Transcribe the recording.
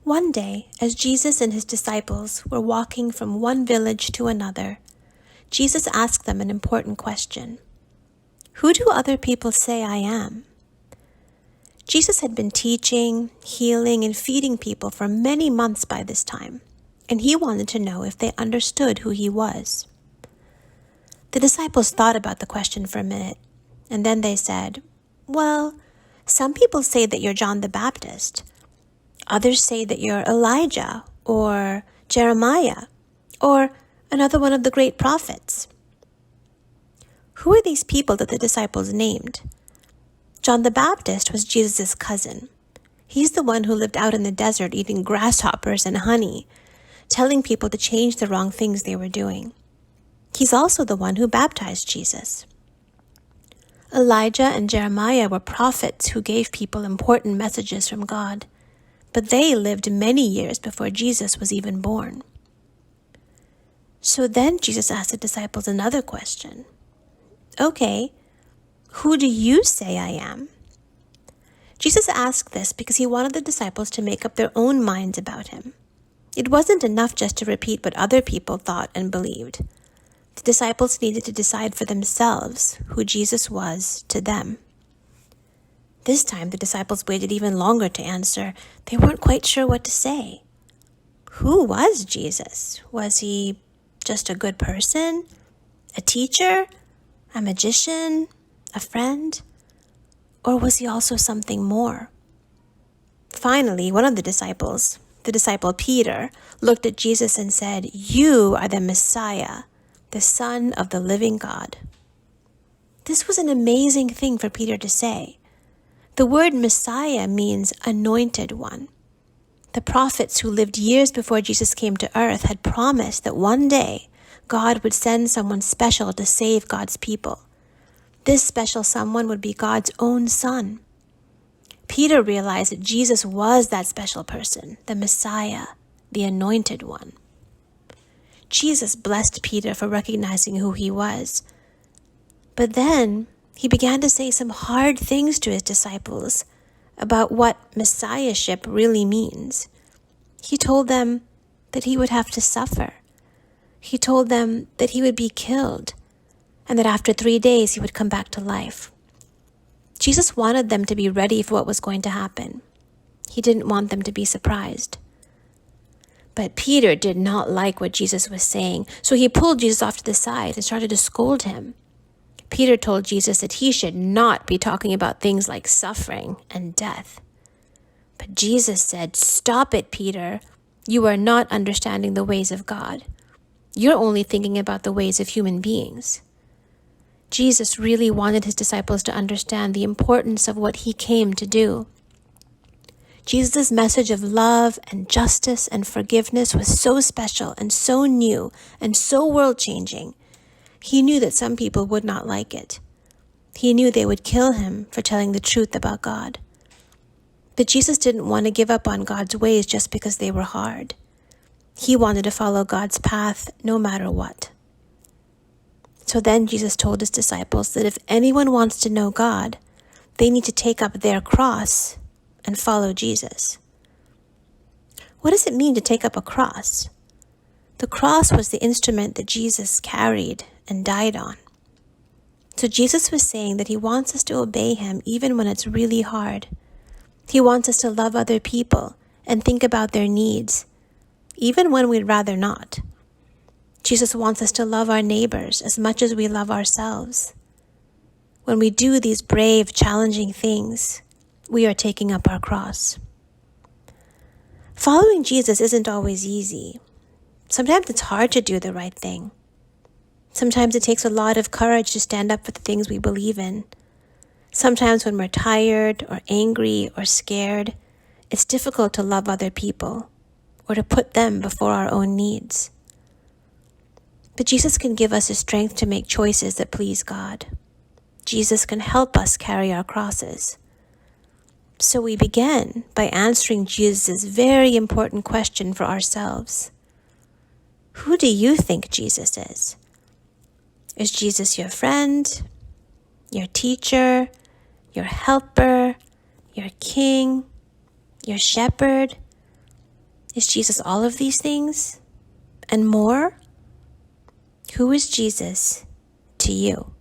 One day, as Jesus and his disciples were walking from one village to another, Jesus asked them an important question. Who do other people say I am? Jesus had been teaching, healing, and feeding people for many months by this time, and he wanted to know if they understood who he was. The disciples thought about the question for a minute, and then they said, "Well, some people say that you're John the Baptist. Others say that you're Elijah or Jeremiah or another one of the great prophets." Who are these people that the disciples named? John the Baptist was Jesus' cousin. He's the one who lived out in the desert eating grasshoppers and honey, telling people to change the wrong things they were doing. He's also the one who baptized Jesus. Elijah and Jeremiah were prophets who gave people important messages from God, but they lived many years before Jesus was even born. So then Jesus asked the disciples another question. "Okay, who do you say I am?" Jesus asked this because he wanted the disciples to make up their own minds about him. It wasn't enough just to repeat what other people thought and believed. The disciples needed to decide for themselves who Jesus was to them. This time, the disciples waited even longer to answer. They weren't quite sure what to say. Who was Jesus? Was he just a good person? A teacher? A magician? A friend? Or was he also something more? Finally, one of the disciples, the disciple Peter, looked at Jesus and said, "You are the Messiah, the Son of the living God." This was an amazing thing for Peter to say. The word Messiah means anointed one. The prophets who lived years before Jesus came to earth had promised that one day God would send someone special to save God's people. This special someone would be God's own Son. Peter realized that Jesus was that special person, the Messiah, the anointed one. Jesus blessed Peter for recognizing who he was. But then he began to say some hard things to his disciples about what messiahship really means. He told them that he would have to suffer. He told them that he would be killed, and that after 3 days he would come back to life. Jesus wanted them to be ready for what was going to happen. He didn't want them to be surprised. But Peter did not like what Jesus was saying, so he pulled Jesus off to the side and started to scold him. Peter told Jesus that he should not be talking about things like suffering and death. But Jesus said, "Stop it, Peter. You are not understanding the ways of God. You're only thinking about the ways of human beings." Jesus really wanted his disciples to understand the importance of what he came to do. Jesus' message of love and justice and forgiveness was so special and so new and so world-changing. He knew that some people would not like it. He knew they would kill him for telling the truth about God. But Jesus didn't want to give up on God's ways just because they were hard. He wanted to follow God's path no matter what. So then Jesus told his disciples that if anyone wants to know God, they need to take up their cross and follow Jesus. What does it mean to take up a cross? The cross was the instrument that Jesus carried and died on. So Jesus was saying that he wants us to obey him even when it's really hard. He wants us to love other people and think about their needs, even when we'd rather not. Jesus wants us to love our neighbors as much as we love ourselves. When we do these brave, challenging things, we are taking up our cross. Following Jesus isn't always easy. Sometimes it's hard to do the right thing. Sometimes it takes a lot of courage to stand up for the things we believe in. Sometimes when we're tired or angry or scared, it's difficult to love other people or to put them before our own needs. But Jesus can give us the strength to make choices that please God. Jesus can help us carry our crosses. So we begin by answering Jesus' very important question for ourselves. Who do you think Jesus is? Is Jesus your friend, your teacher, your helper, your king, your shepherd? Is Jesus all of these things and more? Who is Jesus to you?